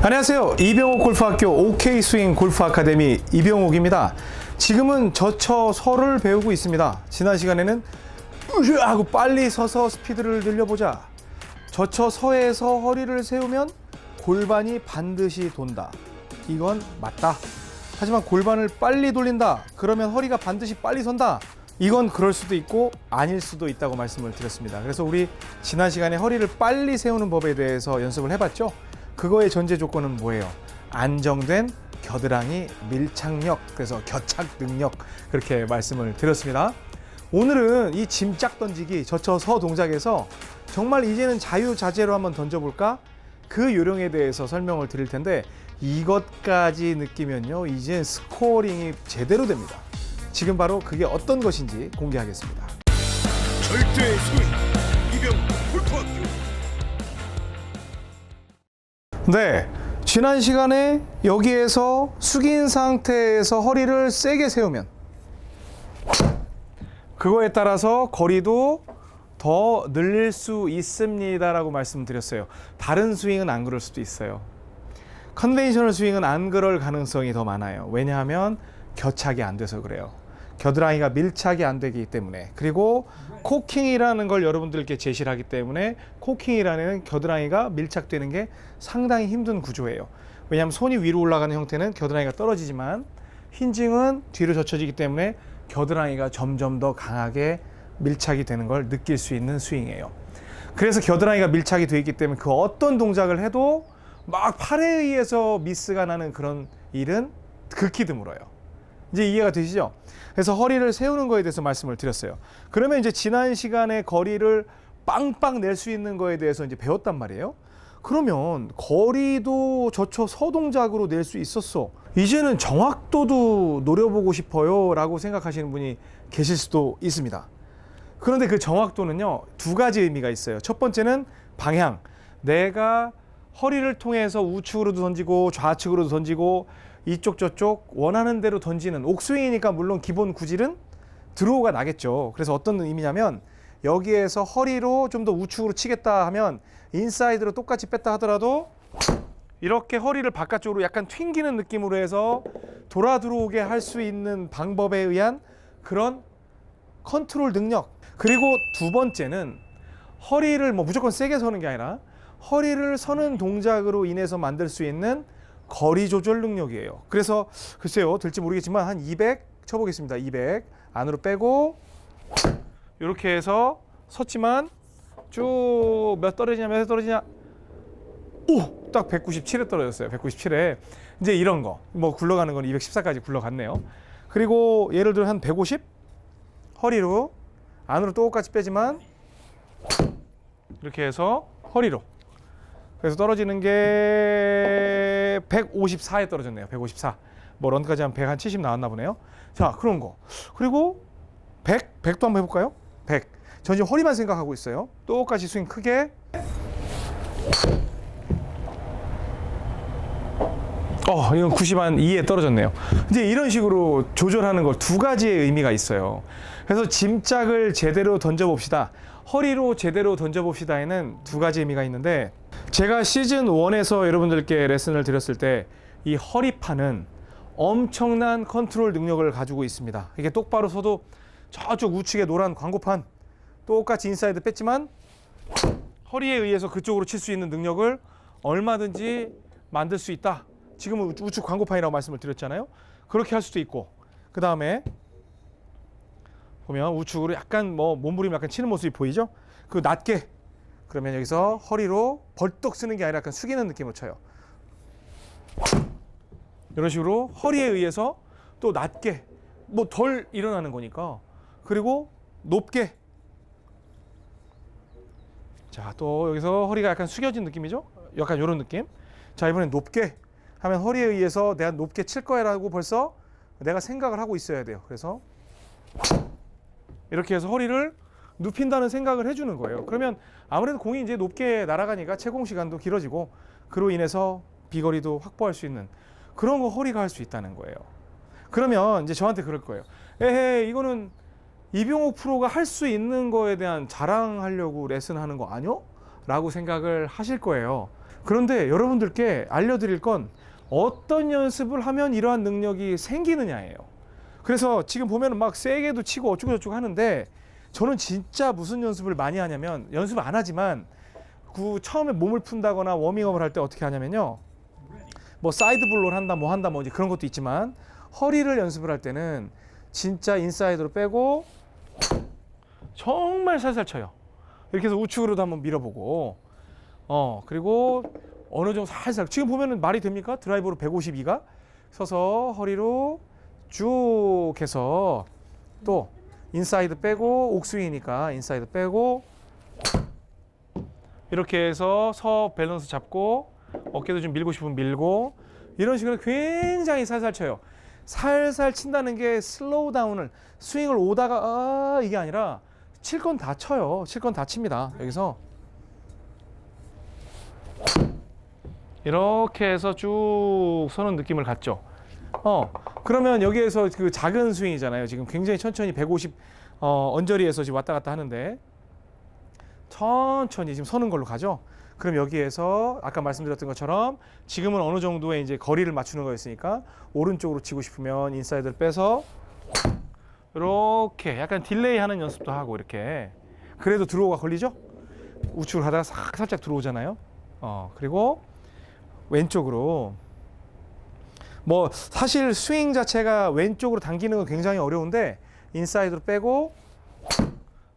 안녕하세요. 이병옥 골프학교 OK 스윙 골프 아카데미 이병옥입니다. 지금은 저처 서를 배우고 있습니다. 지난 시간에는 으 하고 빨리 서서 스피드를 늘려보자. 저처 서에서 허리를 세우면 골반이 반드시 돈다. 이건 맞다. 하지만 골반을 빨리 돌린다. 그러면 허리가 반드시 빨리 선다. 이건 그럴 수도 있고 아닐 수도 있다고 말씀을 드렸습니다. 그래서 우리 지난 시간에 허리를 빨리 세우는 법에 대해서 연습을 해봤죠. 그거의 전제 조건은 뭐예요? 안정된 겨드랑이 밀착력, 그래서 겨착 능력, 그렇게 말씀을 드렸습니다. 오늘은 이 짐짝 던지기 저처 서 동작에서 정말 이제는 자유자재로 한번 던져볼까? 그 요령에 대해서 설명을 드릴 텐데 이것까지 느끼면요, 이제 스코어링이 제대로 됩니다. 지금 바로 그게 어떤 것인지 공개하겠습니다. 절대 스윙 이병옥 골프학교. 네, 지난 시간에 여기에서 숙인 상태에서 허리를 세게 세우면 그거에 따라서 거리도 더 늘릴 수 있습니다 라고 말씀드렸어요. 다른 스윙은 안 그럴 수도 있어요. 컨벤셔널 스윙은 안 그럴 가능성이 더 많아요. 왜냐하면 겨착이 안 돼서 그래요. 겨드랑이가 밀착이 안 되기 때문에. 그리고 코킹이라는 걸 여러분들께 제시를 하기 때문에 코킹이라는 겨드랑이가 밀착되는 게 상당히 힘든 구조예요. 왜냐하면 손이 위로 올라가는 형태는 겨드랑이가 떨어지지만 힌징은 뒤로 젖혀지기 때문에 겨드랑이가 점점 더 강하게 밀착이 되는 걸 느낄 수 있는 스윙이에요. 그래서 겨드랑이가 밀착이 되어 있기 때문에 그 어떤 동작을 해도 막 팔에 의해서 미스가 나는 그런 일은 극히 드물어요. 이제 이해가 되시죠? 그래서 허리를 세우는 거에 대해서 말씀을 드렸어요. 그러면 이제 지난 시간에 거리를 빵빵 낼 수 있는 거에 대해서 이제 배웠단 말이에요. 그러면 거리도 저처 서 동작으로 낼 수 있었어. 이제는 정확도도 노려보고 싶어요 라고 생각하시는 분이 계실 수도 있습니다. 그런데 그 정확도는요, 두 가지 의미가 있어요. 첫 번째는 방향. 내가 허리를 통해서 우측으로도 던지고 좌측으로도 던지고 이쪽 저쪽 원하는 대로 던지는 옥스윙이니까 물론 기본 구질은 드로우가 나겠죠. 그래서 어떤 의미냐면 여기에서 허리로 좀 더 우측으로 치겠다 하면 인사이드로 똑같이 뺐다 하더라도 이렇게 허리를 바깥쪽으로 약간 튕기는 느낌으로 해서 돌아 들어오게 할 수 있는 방법에 의한 그런 컨트롤 능력. 그리고 두 번째는 허리를 뭐 무조건 세게 서는 게 아니라 허리를 서는 동작으로 인해서 만들 수 있는 거리 조절 능력이에요. 그래서 글쎄요, 될지 모르겠지만 한 200 쳐보겠습니다. 200 안으로 빼고 이렇게 해서 섰지만 쭉 몇 떨어지냐 몇 떨어지냐, 오! 딱 197에 떨어졌어요. 197에. 이제 이런 거 뭐 굴러가는 건 214까지 굴러갔네요. 그리고 예를 들어 한 150 허리로 안으로 똑같이 빼지만 이렇게 해서 허리로, 그래서 떨어지는 게 154에 떨어졌네요. 154. 뭐 런까지 한 170 나왔나 보네요. 자, 그런 거. 그리고 100도 한번 해볼까요? 100. 전 지금 허리만 생각하고 있어요. 똑같이 스윙 크게. 이건 90한 2에 떨어졌네요. 이제 이런 식으로 조절하는 걸 두 가지의 의미가 있어요. 그래서 짐짝을 제대로 던져봅시다. 허리로 제대로 던져봅시다에는 두 가지 의미가 있는데, 제가 시즌 1에서 여러분들께 레슨을 드렸을 때 이 허리판은 엄청난 컨트롤 능력을 가지고 있습니다. 이게 똑바로 서도 저쪽 우측에 노란 광고판 똑같이 인사이드 뺐지만 허리에 의해서 그쪽으로 칠 수 있는 능력을 얼마든지 만들 수 있다. 지금은 우측 광고판이라고 말씀을 드렸잖아요. 그렇게 할 수도 있고, 그 다음에 보면 우측으로 약간 뭐 몸부림 약간 치는 모습이 보이죠? 그 낮게, 그러면 여기서 허리로 벌떡 쓰는 게 아니라 약간 숙이는 느낌으로 쳐요. 이런 식으로 허리에 의해서 또 낮게, 뭐 덜 일어나는 거니까. 그리고 높게. 자, 또 여기서 허리가 약간 숙여진 느낌이죠? 약간 이런 느낌. 자, 이번엔 높게 하면 허리에 의해서 내가 높게 칠 거야라고 벌써 내가 생각을 하고 있어야 돼요. 그래서 이렇게 해서 허리를 눕힌다는 생각을 해주는 거예요. 그러면 아무래도 공이 이제 높게 날아가니까 채공 시간도 길어지고 그로 인해서 비거리도 확보할 수 있는 그런 거 허리가 할 수 있다는 거예요. 그러면 이제 저한테 그럴 거예요. 에헤, 이거는 이병옥 프로가 할 수 있는 거에 대한 자랑하려고 레슨하는 거 아니요? 라고 생각을 하실 거예요. 그런데 여러분들께 알려드릴 건 어떤 연습을 하면 이러한 능력이 생기느냐예요. 그래서 지금 보면 막 세게도 치고 어쩌고 저쩌고 하는데 저는 진짜 무슨 연습을 많이 하냐면 연습 안 하지만 처음에 몸을 푼다거나 워밍업을 할 때 어떻게 하냐면요. 뭐 사이드 블로를 한다 뭐 한다 뭐 이제 그런 것도 있지만 허리를 연습을 할 때는 진짜 인사이드로 빼고 정말 살살 쳐요. 이렇게 해서 우측으로도 한번 밀어보고 그리고 어느 정도 살살 지금 보면은 말이 됩니까? 드라이버로 152가 서서 허리로 쭉 해서 또 인사이드 빼고 옥스윙이니까 인사이드 빼고 이렇게 해서 밸런스 잡고 어깨도 좀 밀고 싶으면 밀고 이런 식으로 굉장히 살살 쳐요. 살살 친다는 게 슬로우 다운을 스윙을 오다가 이게 아니라 칠 건 다 쳐요. 칠 건 다 칩니다. 여기서 이렇게 해서 쭉 서는 느낌을 갖죠. 그러면 여기에서 그 작은 스윙이잖아요. 지금 굉장히 천천히 150 언저리에서 지금 왔다 갔다 하는데 천천히 지금 서는 걸로 가죠. 그럼 여기에서 아까 말씀드렸던 것처럼 지금은 어느 정도의 이제 거리를 맞추는 거였으니까 오른쪽으로 치고 싶으면 인사이드를 빼서 이렇게 약간 딜레이 하는 연습도 하고 이렇게 그래도 드로우가 걸리죠. 우측으로 가다가 살짝 들어오잖아요. 그리고 왼쪽으로 뭐 사실 스윙 자체가 왼쪽으로 당기는 건 굉장히 어려운데 인사이드로 빼고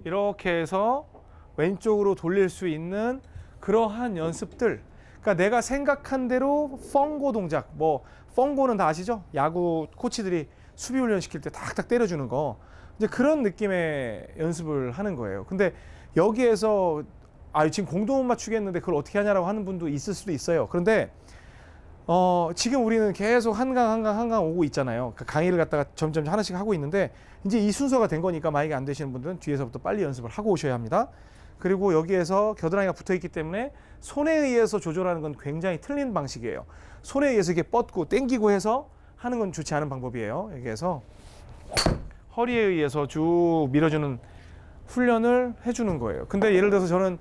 이렇게 해서 왼쪽으로 돌릴 수 있는 그러한 연습들. 그러니까 내가 생각한 대로 펑고 동작, 뭐 펑고는 다 아시죠? 야구 코치들이 수비 훈련 시킬 때 탁탁 때려주는 거. 이제 그런 느낌의 연습을 하는 거예요. 근데 여기에서 지금 공도 못 맞추겠는데 그걸 어떻게 하냐라고 하는 분도 있을 수도 있어요. 그런데 지금 우리는 계속 한강 오고 있잖아요. 그러니까 강의를 갖다가 점점 하나씩 하고 있는데 이제 이 순서가 된 거니까 만약에 안 되시는 분들은 뒤에서부터 빨리 연습을 하고 오셔야 합니다. 그리고 여기에서 겨드랑이가 붙어 있기 때문에 손에 의해서 조절하는 건 굉장히 틀린 방식이에요. 손에 의해서 이렇게 뻗고 당기고 해서 하는 건 좋지 않은 방법이에요. 여기에서 허리에 의해서 쭉 밀어주는 훈련을 해주는 거예요. 근데 예를 들어서 저는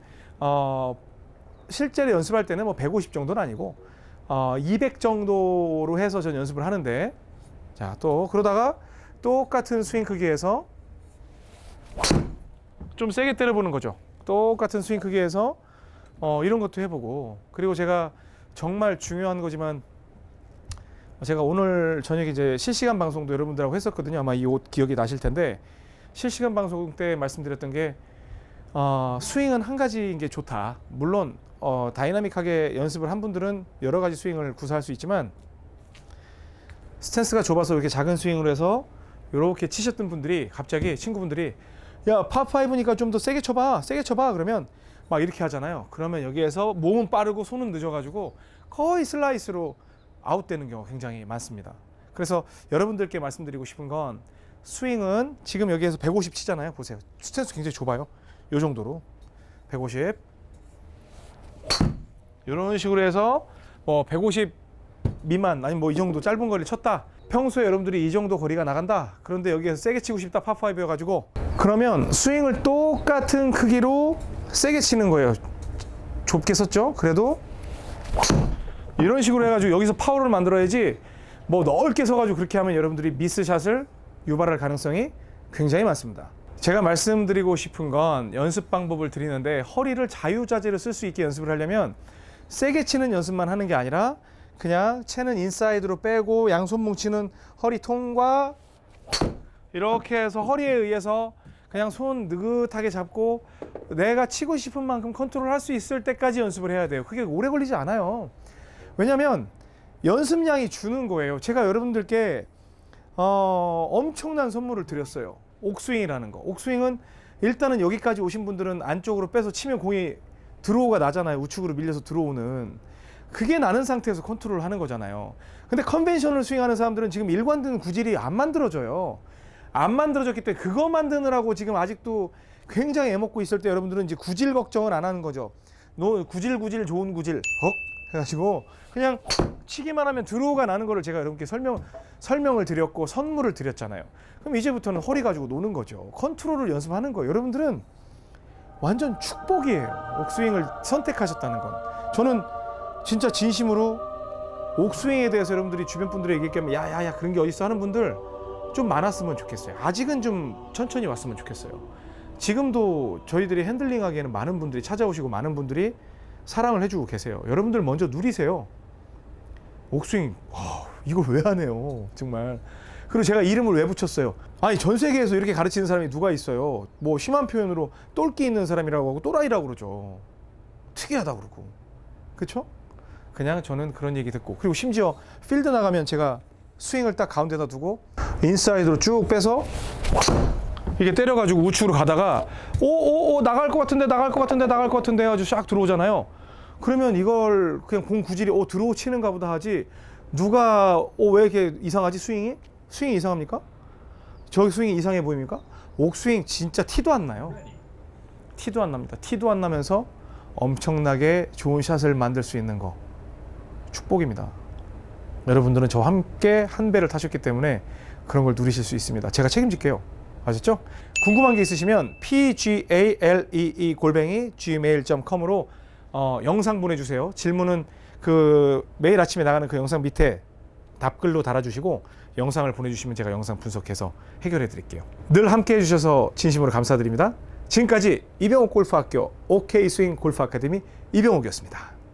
실제로 연습할 때는 뭐 150 정도는 아니고 200 정도로 해서 전 연습을 하는데 자, 또 그러다가 똑같은 스윙 크기에서 좀 세게 때려보는 거죠. 똑같은 스윙 크기에서 이런 것도 해보고 그리고 제가 정말 중요한 거지만 제가 오늘 저녁에 이제 실시간 방송도 여러분들하고 했었거든요. 아마 이 옷 기억이 나실 텐데 실시간 방송 때 말씀드렸던 게 스윙은 한 가지인 게 좋다. 물론 다이나믹하게 연습을 한 분들은 여러 가지 스윙을 구사할 수 있지만 스탠스가 좁아서 이렇게 작은 스윙으로 해서 이렇게 치셨던 분들이 갑자기 친구분들이 야 파5니까 좀 더 세게 쳐봐 그러면 막 이렇게 하잖아요. 그러면 여기에서 몸은 빠르고 손은 늦어가지고 거의 슬라이스로 아웃되는 경우가 굉장히 많습니다. 그래서 여러분들께 말씀드리고 싶은 건 스윙은 지금 여기에서 150 치잖아요. 보세요. 스탠스 굉장히 좁아요. 이 정도로 150 이런 식으로 해서 뭐 150 미만 아니면 뭐 이 정도 짧은 거리를 쳤다. 평소에 여러분들이 이 정도 거리가 나간다. 그런데 여기에서 세게 치고 싶다. 파5여가지고 그러면 스윙을 똑같은 크기로 세게 치는 거예요. 좁게 썼죠. 그래도 이런 식으로 해가지고 여기서 파워를 만들어야지 뭐 넓게 서가지고 그렇게 하면 여러분들이 미스샷을 유발할 가능성이 굉장히 많습니다. 제가 말씀드리고 싶은 건 연습 방법을 드리는데 허리를 자유자재로 쓸 수 있게 연습을 하려면 세게 치는 연습만 하는 게 아니라 그냥 채는 인사이드로 빼고 양손 뭉치는 허리 통과 이렇게 해서 허리에 의해서 그냥 손 느긋하게 잡고 내가 치고 싶은 만큼 컨트롤할 수 있을 때까지 연습을 해야 돼요. 그게 오래 걸리지 않아요. 왜냐하면 연습량이 주는 거예요. 제가 여러분들께 엄청난 선물을 드렸어요. 옥스윙이라는 거. 옥스윙은 일단은 여기까지 오신 분들은 안쪽으로 빼서 치면 공이 드로우가 나잖아요. 우측으로 밀려서 들어오는. 그게 나는 상태에서 컨트롤을 하는 거잖아요. 근데 컨벤셔널 스윙하는 사람들은 지금 일관된 구질이 안 만들어져요. 안 만들어졌기 때문에 그거 만드느라고 지금 아직도 굉장히 애먹고 있을 때 여러분들은 이제 구질 걱정을 안 하는 거죠. 구질 좋은 구질 해가지고 그냥 치기만 하면 드로우가 나는 거를 제가 여러분께 설명을 드렸고 선물을 드렸잖아요. 그럼 이제부터는 허리 가지고 노는 거죠. 컨트롤을 연습하는 거예요. 여러분들은 완전 축복이에요. 옥스윙을 선택하셨다는 건. 저는 진짜 진심으로 옥스윙에 대해서 여러분들이 주변 분들이 얘기하면 야야야 그런 게 어딨어 하는 분들 좀 많았으면 좋겠어요. 아직은 좀 천천히 왔으면 좋겠어요. 지금도 저희들이 핸들링하기에는 많은 분들이 찾아오시고 많은 분들이 사랑을 해주고 계세요. 여러분들 먼저 누리세요. 옥스윙 이걸 왜 안 해요 정말. 그리고 제가 이름을 왜 붙였어요? 아니 전 세계에서 이렇게 가르치는 사람이 누가 있어요. 뭐 심한 표현으로 똘끼 있는 사람이라고 하고 또라이라고 그러죠. 특이하다고 그러고. 그렇죠? 그냥 저는 그런 얘기 듣고, 그리고 심지어 필드 나가면 제가 스윙을 딱 가운데다 두고 인사이드로 쭉 빼서 이게 때려가지고 우측으로 가다가 오 나갈 것 같은데 아주 샥 들어오잖아요. 그러면 이걸 그냥 공 구질이 들어오 치는가 보다 하지, 누가 왜 이렇게 이상하지 스윙이 이상합니까? 저기 스윙이 이상해 보입니까? 옥스윙 진짜 티도 안 나요. 티도 안 납니다. 티도 안 나면서 엄청나게 좋은 샷을 만들 수 있는 거 축복입니다. 여러분들은 저와 함께 한 배를 타셨기 때문에 그런 걸 누리실 수 있습니다. 제가 책임질게요. 아셨죠? 궁금한 게 있으시면 pgalee@gmail.com으로 영상 보내주세요. 질문은 그 매일 아침에 나가는 그 영상 밑에 답글로 달아주시고 영상을 보내주시면 제가 영상 분석해서 해결해 드릴게요. 늘 함께 해주셔서 진심으로 감사드립니다. 지금까지 이병옥 골프학교 OK 스윙 골프 아카데미 이병옥이었습니다.